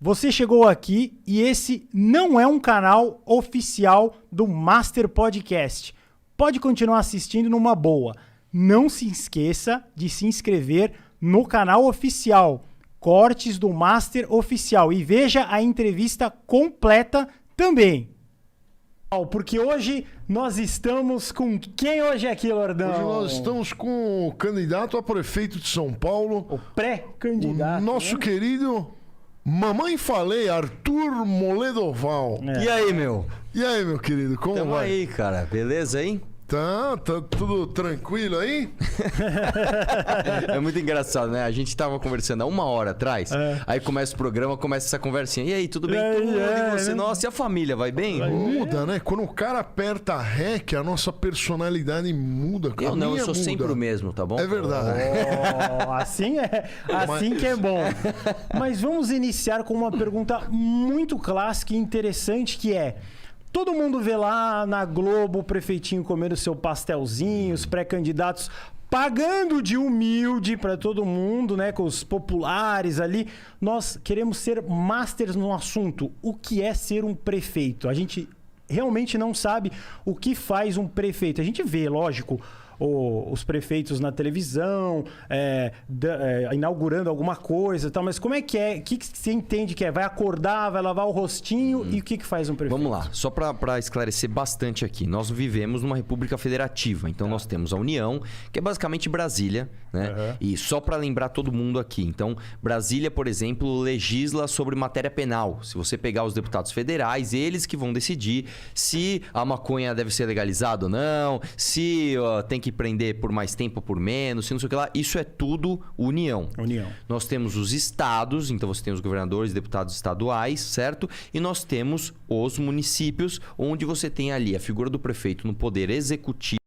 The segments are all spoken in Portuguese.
você chegou aqui e esse não é um canal oficial do Master Podcast. Pode continuar assistindo numa boa. Não se esqueça de se inscrever no canal oficial, Cortes do Master Oficial, e veja a entrevista completa também. Porque hoje nós estamos com quem hoje aqui, Lordão? Hoje nós estamos com o candidato a prefeito de São Paulo. O pré-candidato. O nosso querido Mamãe Falei, Arthur Moledoval. E aí, meu? E aí, meu querido, como Tamo vai? aí, cara. Beleza aí? Tá tudo tranquilo aí? É muito engraçado, né? A gente tava conversando há 1 hora atrás, aí começa o programa, começa essa conversinha. E aí, tudo bem? Tudo, e você? né? Nossa, e a família, vai bem? Muda, né? Quando o cara aperta REC, a nossa personalidade muda. Eu não, eu sou muda. sempre o mesmo, tá bom? É verdade. Assim que é bom. Mas vamos iniciar com uma pergunta muito clássica e interessante, que é: todo mundo vê lá na Globo o prefeitinho comendo seu pastelzinho, os pré-candidatos pagando de humilde para todo mundo, né, com os populares ali. Nós queremos ser masters no assunto. O que é ser um prefeito? A gente realmente não sabe o que faz um prefeito. A gente vê, lógico, os prefeitos na televisão, inaugurando alguma coisa e tal, mas como é que é? O que você entende que é? Vai acordar, vai lavar o rostinho e o que faz um prefeito? Vamos lá, só para esclarecer bastante aqui. Nós vivemos numa república federativa, então nós temos a União, que é basicamente Brasília, né? E só para lembrar todo mundo aqui, então Brasília, por exemplo, legisla sobre matéria penal. Se você pegar os deputados federais, eles que vão decidir se a maconha deve ser legalizada ou não, se tem que prender por mais tempo ou por menos, se não sei o que lá. Isso é tudo União. Nós temos os estados, então você tem os governadores e deputados estaduais, certo? E nós temos os municípios, onde você tem ali a figura do prefeito no poder executivo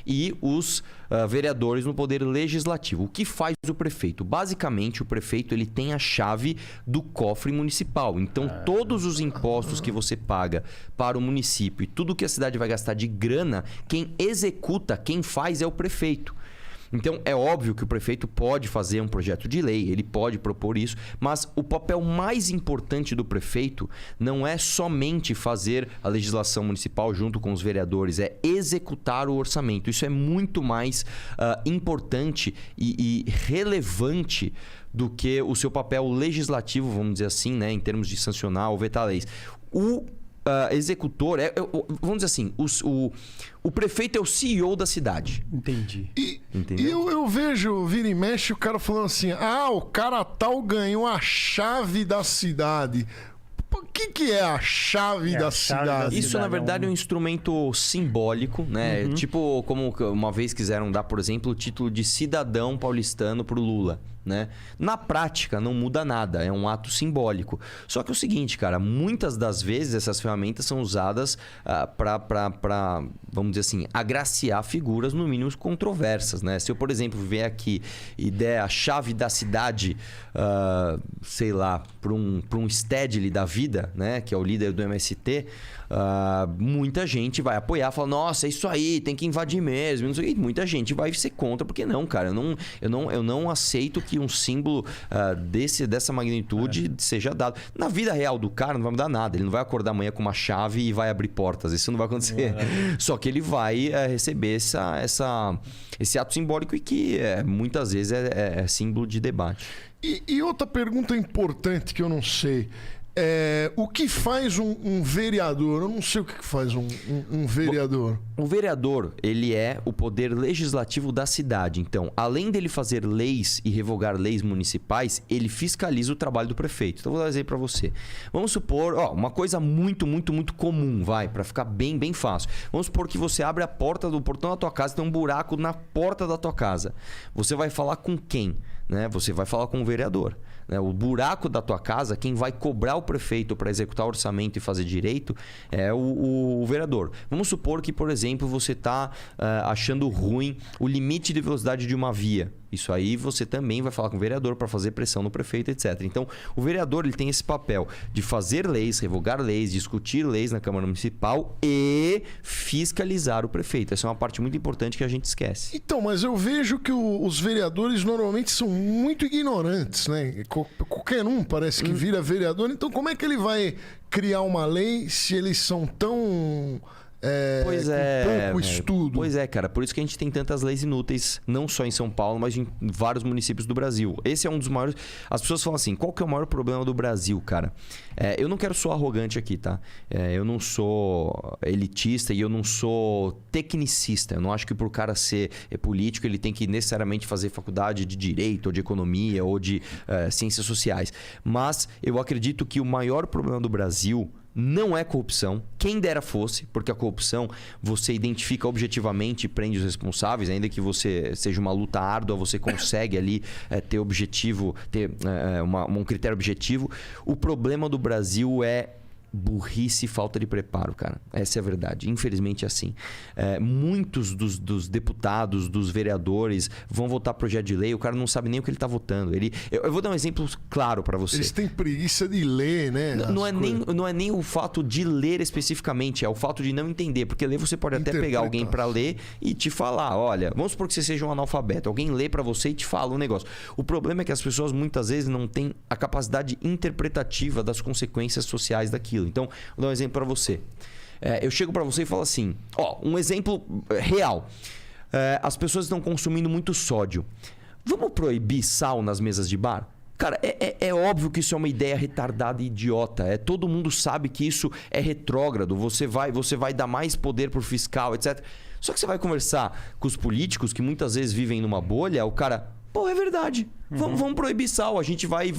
e os vereadores no poder legislativo. O que faz o prefeito? Basicamente, o prefeito ele tem a chave do cofre municipal. Então, todos os impostos que você paga para o município e tudo que a cidade vai gastar de grana, quem executa, quem faz é o prefeito. Então, é óbvio que o prefeito pode fazer um projeto de lei, ele pode propor isso, mas o papel mais importante do prefeito não é somente fazer a legislação municipal junto com os vereadores, é executar o orçamento. Isso é muito mais importante e relevante do que o seu papel legislativo, vamos dizer assim, né, em termos de sancionar ou vetar leis. O executor, vamos dizer assim, o prefeito é o CEO da cidade. Entendi. E eu vejo, vira e mexe, o cara falando assim: o cara tal ganhou a chave da cidade. O que é a chave da cidade? Isso, na verdade, é um instrumento simbólico, né? Tipo, como uma vez quiseram dar, por exemplo, o título de cidadão paulistano pro Lula, né? Na prática, não muda nada, é um ato simbólico. Só que é o seguinte, cara, muitas das vezes essas ferramentas são usadas para, vamos dizer assim, agraciar figuras, no mínimo, controversas, né? Se eu, por exemplo, vier aqui e der a chave da cidade, sei lá, para um Stedley da vida, né? Que é o líder do MST, muita gente vai apoiar, falar: nossa, é isso aí, tem que invadir mesmo, não sei o quê. Muita gente vai ser contra, porque não, cara, eu não aceito que um símbolo dessa magnitude seja dado. Na vida real do cara não vai mudar nada, ele não vai acordar amanhã com uma chave e vai abrir portas, isso não vai acontecer. Só que ele vai receber esse ato simbólico e que muitas vezes é símbolo de debate. E outra pergunta importante que eu não sei: o que faz um vereador? Eu não sei o que faz um vereador. O vereador, ele é o poder legislativo da cidade. Então, além dele fazer leis e revogar leis municipais, ele fiscaliza o trabalho do prefeito. Então, vou dar um exemplo para você. Vamos supor, uma coisa muito, muito, muito comum, para ficar bem, bem fácil. Vamos supor que você abre a porta do portão da tua casa, tem um buraco na porta da tua casa. Você vai falar com quem? Né? Você vai falar com o vereador. O buraco da tua casa, quem vai cobrar o prefeito para executar o orçamento e fazer direito é o vereador. Vamos supor que, por exemplo, você está achando ruim o limite de velocidade de uma via. Isso aí você também vai falar com o vereador para fazer pressão no prefeito, etc. Então, o vereador ele tem esse papel de fazer leis, revogar leis, discutir leis na Câmara Municipal e fiscalizar o prefeito. Essa é uma parte muito importante que a gente esquece. Então, mas eu vejo que os vereadores normalmente são muito ignorantes, né? Qualquer um parece que vira vereador. Então, como é que ele vai criar uma lei se eles são tão... com pouco estudo? Pois é, cara. Por isso que a gente tem tantas leis inúteis, não só em São Paulo, mas em vários municípios do Brasil. Esse é um dos maiores... As pessoas falam assim, qual que é o maior problema do Brasil, cara? Eu não quero ser arrogante aqui, tá? Eu não sou elitista e eu não sou tecnicista. Eu não acho que por cara ser político, ele tem que necessariamente fazer faculdade de Direito, ou de Economia, ou de Ciências Sociais. Mas eu acredito que o maior problema do Brasil... não é corrupção, quem dera fosse, porque a corrupção você identifica objetivamente e prende os responsáveis, ainda que você seja uma luta árdua, você consegue ali ter objetivo, ter um critério objetivo. O problema do Brasil é burrice e falta de preparo, cara. Essa é a verdade. Infelizmente é assim. Muitos dos deputados, dos vereadores vão votar projeto de lei, o cara não sabe nem o que ele está votando. Eu vou dar um exemplo claro para você. Eles têm preguiça de ler, né? Não é nem o fato de ler especificamente, é o fato de não entender. Porque ler você pode até pegar alguém para ler e te falar, olha, vamos supor que você seja um analfabeto. Alguém lê para você e te fala um negócio. O problema é que as pessoas muitas vezes não têm a capacidade interpretativa das consequências sociais daquilo. Então, vou dar um exemplo para você. Eu chego para você e falo assim, um exemplo real. As pessoas estão consumindo muito sódio. Vamos proibir sal nas mesas de bar? Cara, é óbvio que isso é uma ideia retardada e idiota. Todo mundo sabe que isso é retrógrado. Você vai dar mais poder pro fiscal, etc. Só que você vai conversar com os políticos que muitas vezes vivem numa bolha, o cara... Pô, é verdade. Vamos proibir sal. A gente vai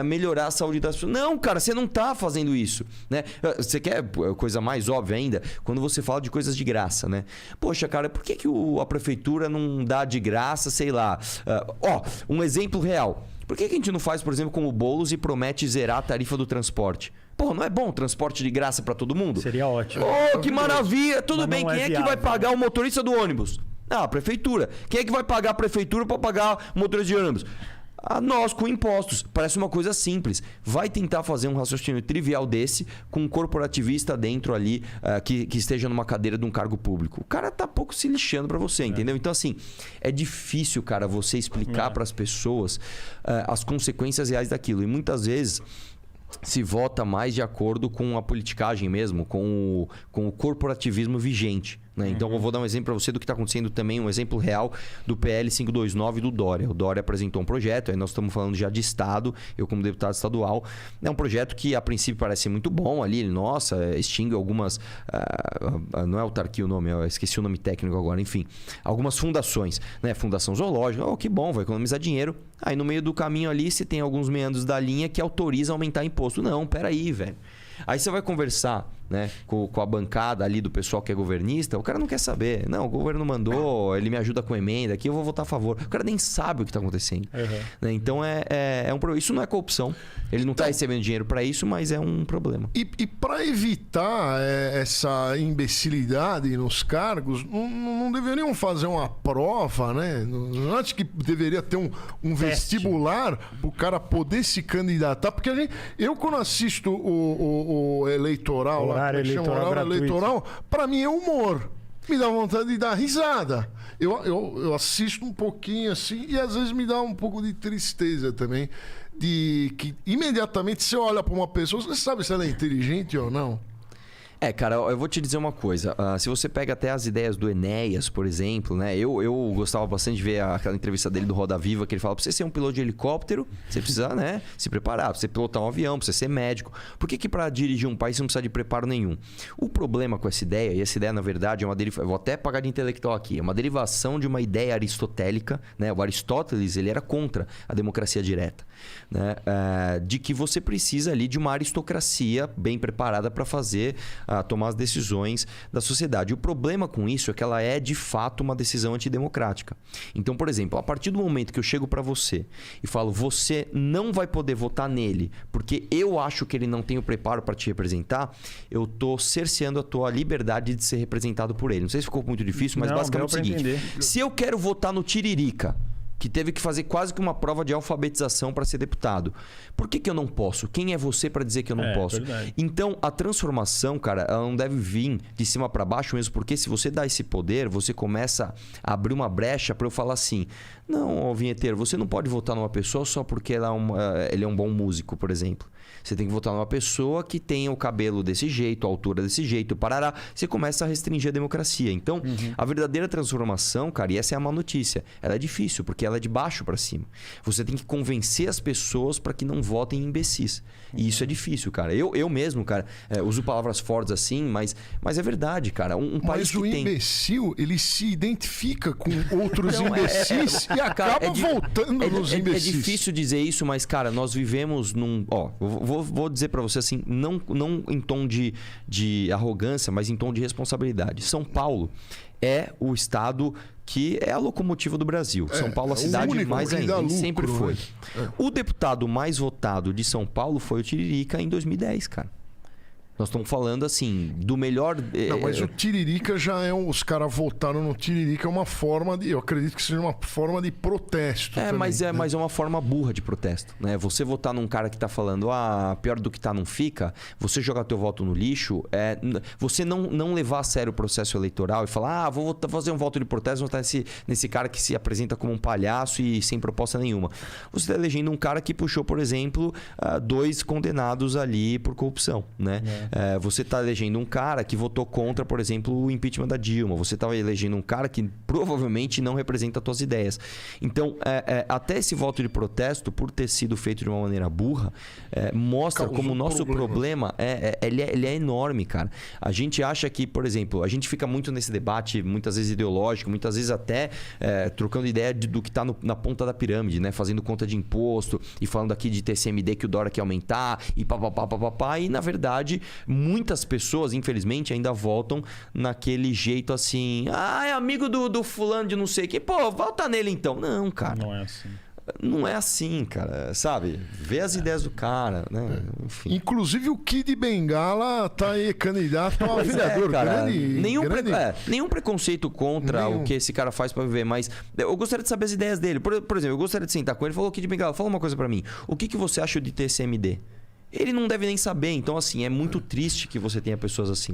melhorar a saúde das pessoas. Não, cara, você não tá fazendo isso, né? Você quer coisa mais óbvia ainda? Quando você fala de coisas de graça, né? Poxa, cara, por que a prefeitura não dá de graça, sei lá? Um exemplo real. Por que a gente não faz, por exemplo, como o Boulos e promete zerar a tarifa do transporte? Pô, não é bom transporte de graça para todo mundo? Seria ótimo. Que maravilha! Tudo bem, quem é que vai pagar o motorista do ônibus? A prefeitura. Quem é que vai pagar a prefeitura para pagar o motorista de ônibus? Nós, com impostos. Parece uma coisa simples. Vai tentar fazer um raciocínio trivial desse com um corporativista dentro ali que esteja numa cadeira de um cargo público. O cara tá pouco se lixando para você, entendeu? Então, assim, é difícil, cara, você explicar para as pessoas as consequências reais daquilo. E muitas vezes... se vota mais de acordo com a politicagem mesmo, com o corporativismo vigente. Né? Então, eu vou dar um exemplo para você do que está acontecendo também, um exemplo real do PL 529 do Dória. O Dória apresentou um projeto, aí nós estamos falando já de Estado, eu como deputado estadual. É um projeto que a princípio parece muito bom ali, extingue algumas... não é autarquia o nome, eu esqueci o nome técnico agora, enfim. Algumas fundações, né? Fundação Zoológica, que bom, vai economizar dinheiro. Aí no meio do caminho ali, você tem alguns meandros da linha que autoriza aumentar imposto. Não, peraí, velho. Aí você vai conversar, né, com a bancada ali do pessoal que é governista, o cara não quer saber. Não, o governo mandou, ele me ajuda com emenda aqui, eu vou votar a favor. O cara nem sabe o que está acontecendo. Né? Então, é um problema. Isso não é corrupção. Ele não está recebendo dinheiro para isso, mas é um problema. E para evitar essa imbecilidade nos cargos, não deveriam fazer uma prova, né? Não acho que deveria ter um vestibular para o cara poder se candidatar? Porque eu quando assisto o eleitoral, horário eleitoral, para mim é humor. Me dá vontade de dar risada. Eu assisto um pouquinho assim e às vezes me dá um pouco de tristeza também. De que imediatamente você olha para uma pessoa, você sabe se ela é inteligente ou não. Cara, eu vou te dizer uma coisa. Se você pega até as ideias do Enéas, por exemplo, né? Eu gostava bastante de ver aquela entrevista dele do Roda Viva, que ele fala, pra você ser um piloto de helicóptero, você precisa, né, se preparar. Pra você pilotar um avião, pra você ser médico. Por que pra dirigir um país você não precisa de preparo nenhum? O problema com essa ideia, e essa ideia, na verdade, é uma derivação... Eu vou até pagar de intelectual aqui. É uma derivação de uma ideia aristotélica, né? O Aristóteles, ele era contra a democracia direta, né? De que você precisa ali de uma aristocracia bem preparada para fazer... tomar as decisões da sociedade. O problema com isso é que ela é, de fato, uma decisão antidemocrática. Então, por exemplo, a partir do momento que eu chego para você e falo, você não vai poder votar nele porque eu acho que ele não tem o preparo para te representar, eu tô cerceando a tua liberdade de ser representado por ele. Não sei se ficou muito difícil, mas basicamente é o seguinte. Se eu quero votar no Tiririca, que teve que fazer quase que uma prova de alfabetização para ser deputado. Por que eu não posso? Quem é você para dizer que eu não posso? Verdade. Então, a transformação, cara, ela não deve vir de cima para baixo mesmo, porque se você dá esse poder, você começa a abrir uma brecha para eu falar assim: não, vinheteiro, você não pode votar numa pessoa só porque ele é um bom músico, por exemplo. Você tem que votar numa pessoa que tenha o cabelo desse jeito, a altura desse jeito, parará. Você começa a restringir a democracia. Então, a verdadeira transformação, cara, e essa é a má notícia, ela é difícil, porque ela é de baixo para cima. Você tem que convencer as pessoas para que não votem em imbecis. E isso é difícil, cara. Eu mesmo, cara, uso palavras fortes assim, mas é verdade, cara. Um país que tem... Mas o imbecil, ele se identifica com outros Não, imbecis e acaba voltando nos imbecis. É difícil dizer isso, mas, cara, nós vivemos num... Ó, vou dizer pra você assim, não em tom de arrogância, mas em tom de responsabilidade. São Paulo é o estado que é a locomotiva do Brasil. São Paulo é a cidade mais ainda, lucro, sempre foi. Né? O deputado mais votado de São Paulo foi o Tiririca em 2010, cara. Nós estamos falando assim, do melhor... Não, mas o Tiririca já é... Os caras votaram no Tiririca, é uma forma de... Eu acredito que seja uma forma de protesto também, mas é uma forma burra de protesto, né? Você votar num cara que tá falando, pior do que tá não fica, você jogar teu voto no lixo, você não levar a sério o processo eleitoral e falar, vou fazer um voto de protesto, vou votar nesse cara que se apresenta como um palhaço e sem proposta nenhuma. Você tá elegendo um cara que puxou, por exemplo, 2 condenados ali por corrupção, né? Você está elegendo um cara que votou contra, por exemplo, o impeachment da Dilma. Você está elegendo um cara que provavelmente não representa as tuas ideias. Então, até esse voto de protesto, por ter sido feito de uma maneira burra, mostra como o nosso problema ele é enorme, cara. A gente acha que, por exemplo, a gente fica muito nesse debate, muitas vezes ideológico, muitas vezes até trocando ideia do que está na ponta da pirâmide, né? Fazendo conta de imposto e falando aqui de TCMD que o Dória quer aumentar e papapá. E, na verdade... Muitas pessoas, infelizmente, ainda voltam naquele jeito assim... é amigo do fulano de não sei o quê. Pô, volta nele então. Não, cara. Não é assim. Não é assim, cara. Sabe? Vê as ideias do cara, né? Enfim. Inclusive o Kid Bengala tá aí candidato a vereador. Cara, nenhum preconceito contra o que esse cara faz pra viver, mas eu gostaria de saber as ideias dele. Por exemplo, eu gostaria de sentar com ele e falar: Kid Bengala, fala uma coisa pra mim. O que você acha de TCMD? Ele não deve nem saber. Então, assim, é muito triste que você tenha pessoas assim.